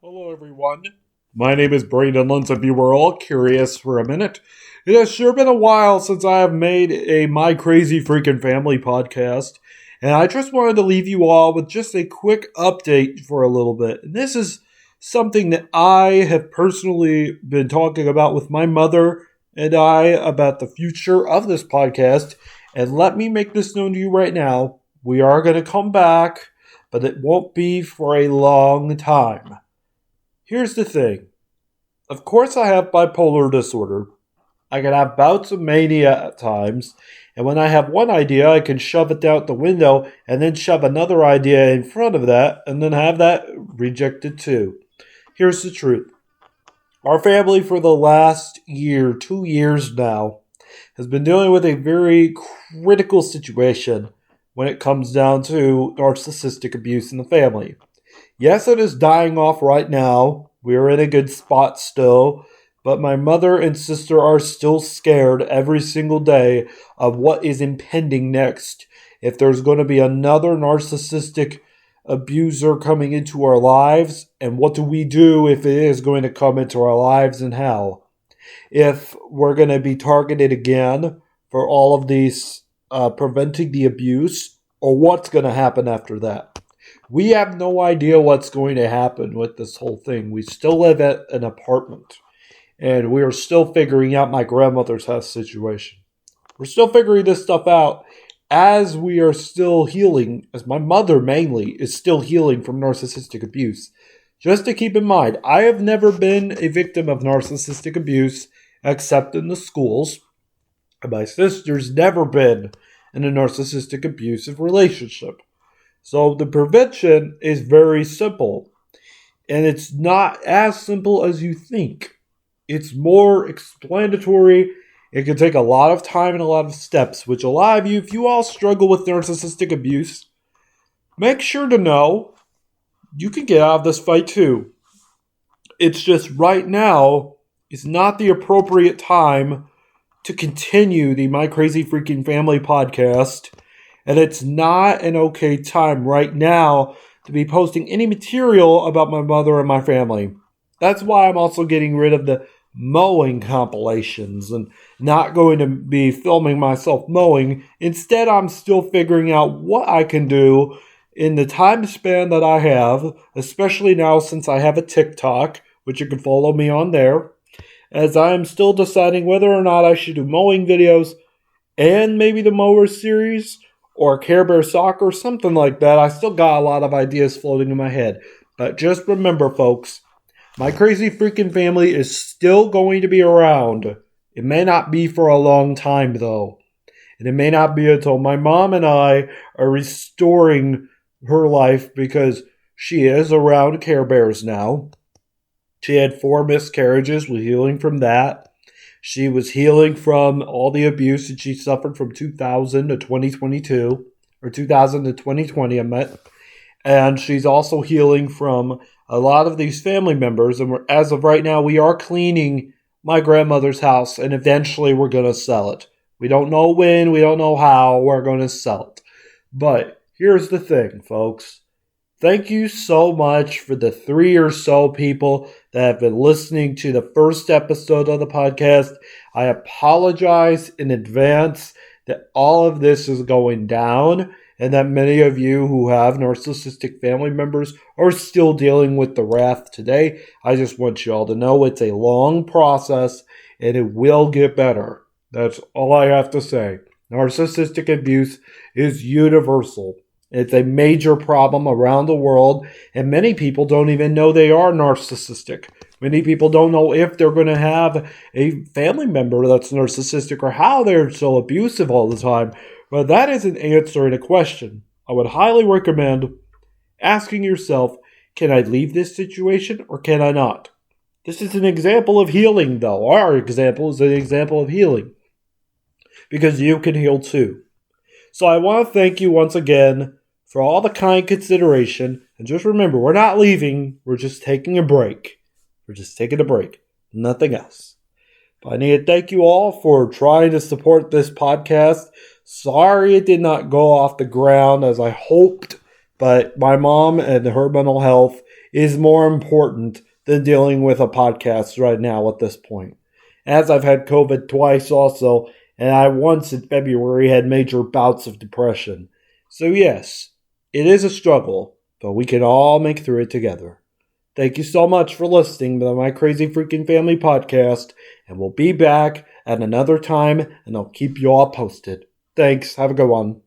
Hello, everyone. My name is Bear-Lents. If you were all curious for a minute, it has sure been a while since I have made a My Crazy Freakin' Family podcast, and I just wanted to leave you all with just a quick update for a little bit. And this is something that I have personally been talking about with my mother and I about the future of this podcast. And let me make this known to you right now. We are going to come back, but it won't be for a long time. Here's the thing. Of course, I have bipolar disorder. I can have bouts of mania at times, and when I have one idea, I can shove it out the window and then shove another idea in front of that and then have that rejected too. Here's the truth. Our family for the last year, 2 years now, has been dealing with a very critical situation when it comes down to narcissistic abuse in the family. Yes, it is dying off right now. We're in a good spot still, but my mother and sister are still scared every single day of what is impending next. If there's going to be another narcissistic abuser coming into our lives, and what do we do if it is going to come into our lives and how? If we're going to be targeted again for all of these preventing the abuse, or what's going to happen after that? We have no idea what's going to happen with this whole thing. We still live at an apartment, and we are still figuring out my grandmother's house situation. We're still figuring this stuff out as we are still healing, as my mother mainly is still healing from narcissistic abuse. Just to keep in mind, I have never been a victim of narcissistic abuse except in the schools. And my sister's never been in a narcissistic abusive relationship. So the prevention is very simple. And it's not as simple as you think. It's more explanatory. It can take a lot of time and a lot of steps, which a lot of you, if you all struggle with narcissistic abuse, make sure to know you can get out of this fight too. It's just right now is not the appropriate time to continue the My Crazy Freakin' Family podcast. And it's not an okay time right now to be posting any material about my mother and my family. That's why I'm also getting rid of the mowing compilations and not going to be filming myself mowing. Instead, I'm still figuring out what I can do in the time span that I have, especially now since I have a TikTok, which you can follow me on there, as I am still deciding whether or not I should do mowing videos and maybe the mower series or Care Bear Soccer, something like that. I still got a lot of ideas floating in my head. But just remember, folks, My Crazy Freakin' Family is still going to be around. It may not be for a long time, though. And it may not be until my mom and I are restoring her life, because she is around Care Bears now. She had 4 miscarriages. We're healing from that. She was healing from all the abuse that she suffered from 2000 to 2022, or 2000 to 2020, I meant. And she's also healing from a lot of these family members. And as of right now, we are cleaning my grandmother's house, and eventually we're going to sell it. We don't know when, we don't know how, we're going to sell it. But here's the thing, folks. Thank you so much for the 3 or so people that have been listening to the first episode of the podcast. I apologize in advance that all of this is going down, and that many of you who have narcissistic family members are still dealing with the wrath today. I just want you all to know it's a long process, and it will get better. That's all I have to say. Narcissistic abuse is universal. It's a major problem around the world, and many people don't even know they are narcissistic. Many people don't know if they're going to have a family member that's narcissistic or how they're so abusive all the time. But that isn't answering a question. I would highly recommend asking yourself, can I leave this situation or can I not? This is an example of healing, though. Our example is an example of healing, because you can heal too. So I want to thank you once again for all the kind consideration. And just remember, we're not leaving. We're just taking a break. We're just taking a break. Nothing else. But I need to thank you all for trying to support this podcast. Sorry it did not go off the ground as I hoped. But my mom and her mental health is more important than dealing with a podcast right now at this point. As I've had COVID twice also, and I once in February had major bouts of depression. So yes, it is a struggle, but we can all make through it together. Thank you so much for listening to my Crazy Freaking Family podcast, and we'll be back at another time, and I'll keep you all posted. Thanks. Have a good one.